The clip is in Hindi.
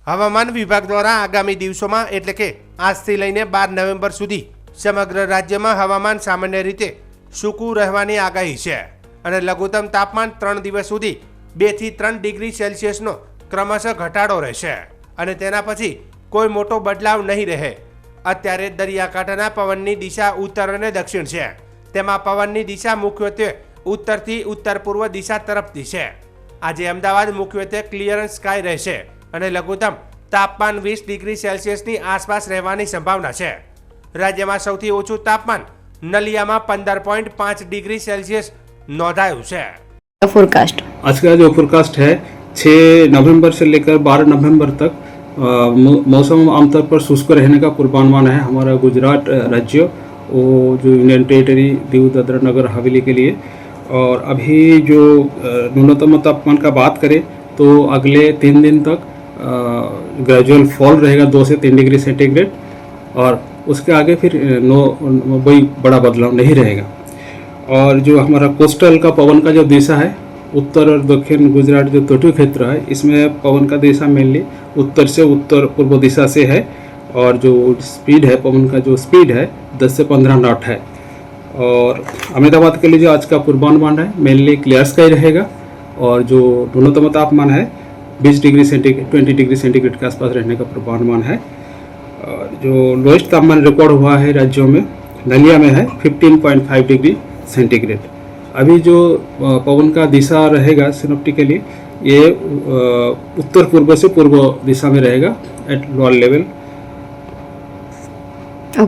હવામાન વિભાગ દ્વારા આગામી દિવસોમાં એટલે કે આજથી લઈને 12 નવેમ્બર સુધી સમગ્ર રાજ્યમાં હવામાન સામાન્ય રીતે સૂકું રહેવાની આગાહી છે અને લઘુત્તમ તાપમાન 3 દિવસ સુધી 2 થી 3 ડિગ્રી સેલ્સિયસનો ક્રમશઃ ઘટાડો રહેશે અને તેના પછી કોઈ મોટો બદલાવ નહીં રહે। અત્યારે દરિયાકાંઠાના પવનની દિશા ઉત્તર અને દક્ષિણ છે, તેમાં પવનની દિશા મુખ્યત્વે ઉત્તરથી ઉત્તર પૂર્વ દિશા તરફથી છે। આજે અમદાવાદ મુખ્યત્વે ક્લિયર સ્કાય રહેશે અને લઘુત્તમ તાપમાન 20 ડિગ્રી સેલ્સિયસની આસપાસ રહેવાની સંભાવના છે। રાજ્યમાં સૌથી ઓછું તાપમાન નલિયામાં 15.5 डिग्री सेल्सियस नोंधाયું છે। फोरकास्ट आज का जो फोरकास्ट है 6 नवंबर से लेकर 12 नवंबर तक मौसम आमतौर पर शुष्क रहने का पूर्वानुमान है हमारा गुजरात राज्य वो जो यूनियन टेरिटरी दीव दादरा नगर हवेली के लिए। और अभी जो न्यूनतम तापमान का बात करें तो अगले 3 दिन तक ग्रेजुअल फॉल रहेगा 2 से 3 डिग्री सेंटीग्रेड और उसके आगे फिर कोई बड़ा बदलाव नहीं रहेगा। और जो हमारा कोस्टल का पवन का जो दिशा है उत्तर और दक्षिण गुजरात जो तटीय क्षेत्र है इसमें पवन का दिशा मेनली उत्तर से उत्तर पूर्व दिशा से है और जो स्पीड है पवन का जो स्पीड है 10 से 15 नॉट है। और अहमदाबाद के लिए जो आज का पूर्वानुमान है मेनली क्लियर स्काई रहेगा और जो न्यूनतम तापमान है 20 डिग्री सेंटीग्रेड के आसपास रहने का पूर्वानुमान है। और जो लोएस्ट तापमान रिकॉर्ड हुआ है राज्यों में नलिया में है 15.5 डिग्री सेंटीग्रेड। अभी जो पवन का दिशा रहेगा सिनोप्टिकली ये उत्तर पूर्व से पूर्व दिशा में रहेगा एट लोअर लेवल।